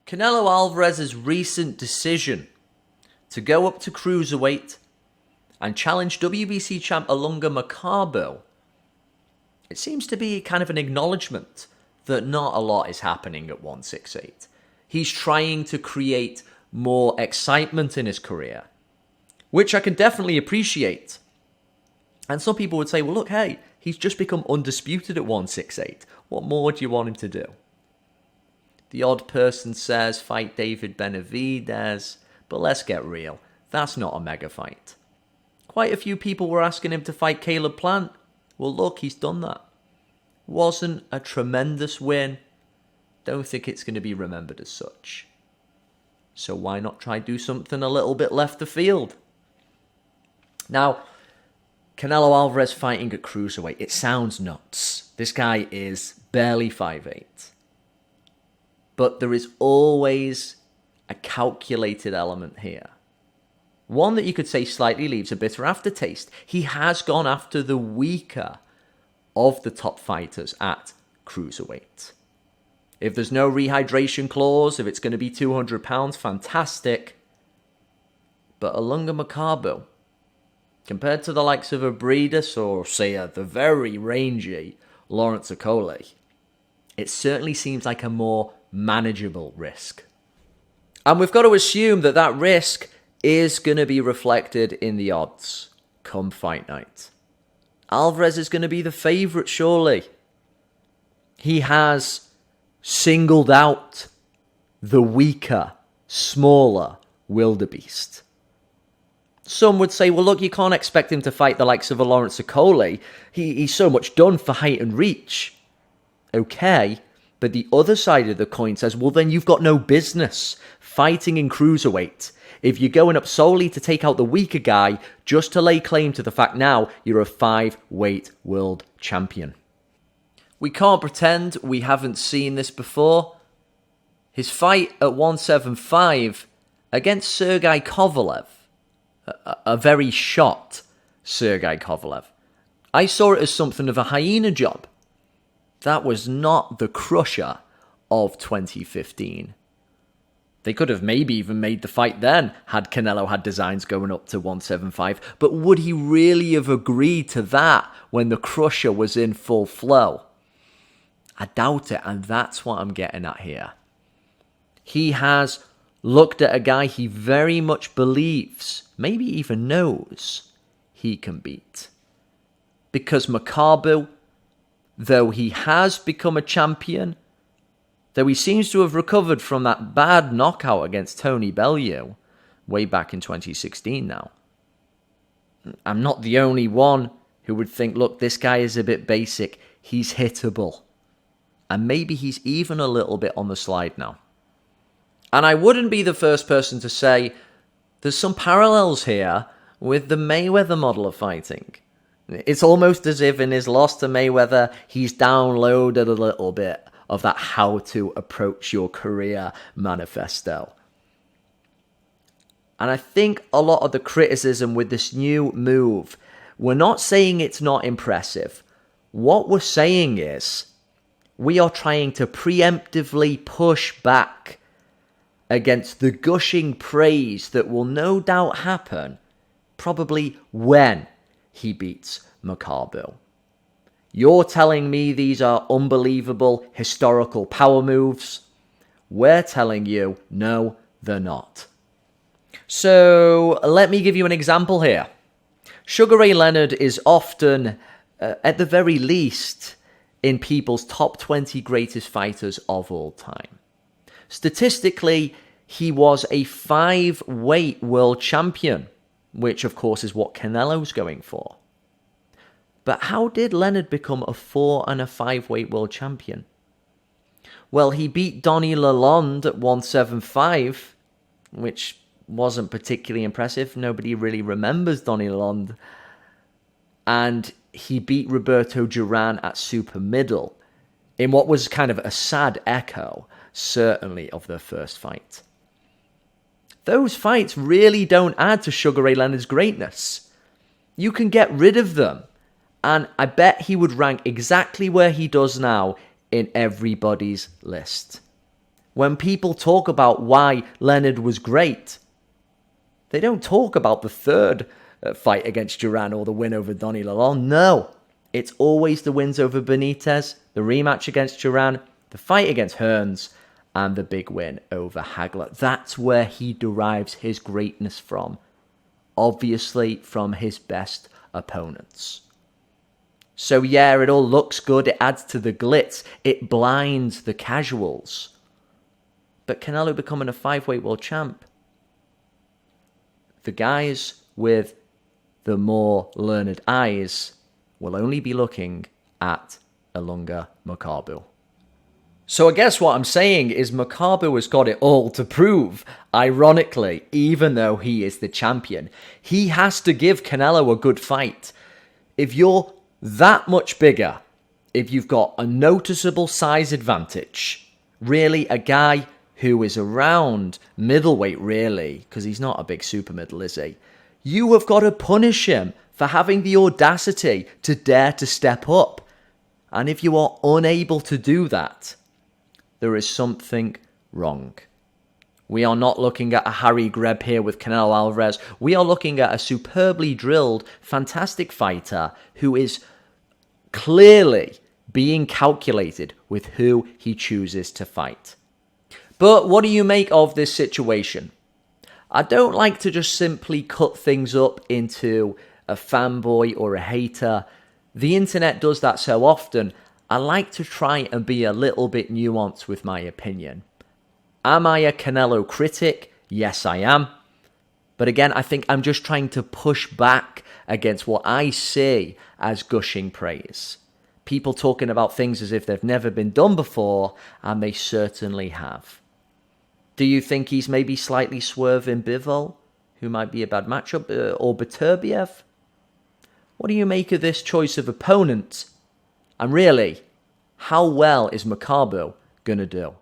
Canelo Alvarez's recent decision to go up to cruiserweight and challenge WBC champ Ilunga Makabu, it seems to be kind of an acknowledgement that not a lot is happening at 168. He's trying to create more excitement in his career, which I can definitely appreciate. And some people would say, well, look, hey, he's just become undisputed at 168. What more do you want him to do? The odd person says fight David Benavidez, but let's get real. That's not a mega fight. Quite a few people were asking him to fight Caleb Plant. Well, look, he's done that. Wasn't a tremendous win. Don't think it's going to be remembered as such. So why not try do something a little bit left of field? Now, Canelo Alvarez fighting at cruiserweight. It sounds nuts. This guy is barely 5'8". But there is always a calculated element here. One that you could say slightly leaves a bitter aftertaste. He has gone after the weaker of the top fighters at cruiserweight. If there's no rehydration clause, if it's going to be 200 pounds, fantastic. But Ilunga Makabu, compared to the likes of a Breedis or, say, the very rangy Lawrence Okole, it certainly seems like a more manageable risk. And we've got to assume that that risk is going to be reflected in the odds come fight night. Alvarez is going to be the favourite, surely. He has singled out the weaker, smaller wildebeest. Some would say, well, look, you can't expect him to fight the likes of a Lawrence Okole. He's so much done for height and reach. Okay, but the other side of the coin says, well, then you've got no business fighting in cruiserweight if you're going up solely to take out the weaker guy just to lay claim to the fact now you're a 5-weight world champion. We can't pretend we haven't seen this before. His fight at 175 against Sergey Kovalev, a very shot Sergey Kovalev. I saw it as something of a hyena job. That was not the crusher of 2015. They could have maybe even made the fight then had Canelo had designs going up to 175. But would he really have agreed to that when the crusher was in full flow? I doubt it, and that's what I'm getting at here. He has looked at a guy he very much believes, maybe even knows, he can beat. Because Makabu, though he has become a champion, though he seems to have recovered from that bad knockout against Tony Bellew way back in 2016 now, I'm not the only one who would think, look, this guy is a bit basic, he's hittable. And maybe he's even a little bit on the slide now. And I wouldn't be the first person to say there's some parallels here with the Mayweather model of fighting. It's almost as if in his loss to Mayweather, he's downloaded a little bit of that how to approach your career manifesto. And I think a lot of the criticism with this new move, we're not saying it's not impressive. What we're saying is we are trying to preemptively push back against the gushing praise that will no doubt happen probably when he beats Makabu. You're telling me these are unbelievable historical power moves. We're telling you, no, they're not. So let me give you an example here. Sugar Ray Leonard is often, at the very least, in people's top 20 greatest fighters of all time. Statistically, he was a 5-weight world champion, which of course is what Canelo's going for. But how did Leonard become a 4 and a 5-weight world champion? Well, he beat Donnie Lalonde at 175, which wasn't particularly impressive. Nobody really remembers Donnie Lalonde. And he beat Roberto Duran at super middle in what was kind of a sad echo, certainly, of their first fight. Those fights really don't add to Sugar Ray Leonard's greatness. You can get rid of them, and I bet he would rank exactly where he does now in everybody's list. When people talk about why Leonard was great, they don't talk about the third fight against Duran or the win over Donny Lalonde. No, it's always the wins over Benitez, the rematch against Duran, the fight against Hearns, and the big win over Hagler. That's where he derives his greatness from. Obviously from his best opponents. So yeah, it all looks good. It adds to the glitz. It blinds the casuals. But Canelo becoming a 5-weight world champ, the guys with the more learned eyes will only be looking at Ilunga Makabu. So I guess what I'm saying is Makabu has got it all to prove. Ironically, even though he is the champion, he has to give Canelo a good fight. If you're that much bigger, if you've got a noticeable size advantage, really a guy who is around middleweight really, because he's not a big super middle, is he? You have got to punish him for having the audacity to dare to step up. And if you are unable to do that, there is something wrong. We are not looking at a Harry Greb here with Canelo Alvarez. We are looking at a superbly drilled, fantastic fighter who is clearly being calculated with who he chooses to fight. But what do you make of this situation? I don't like to just simply cut things up into a fanboy or a hater. The internet does that so often. I like to try and be a little bit nuanced with my opinion. Am I a Canelo critic? Yes, I am. But again, I think I'm just trying to push back against what I see as gushing praise. People talking about things as if they've never been done before, and they certainly have. Do you think he's maybe slightly swerving Bivol, who might be a bad matchup, or Beterbiev? What do you make of this choice of opponent? And really, how well is Makabu going to do?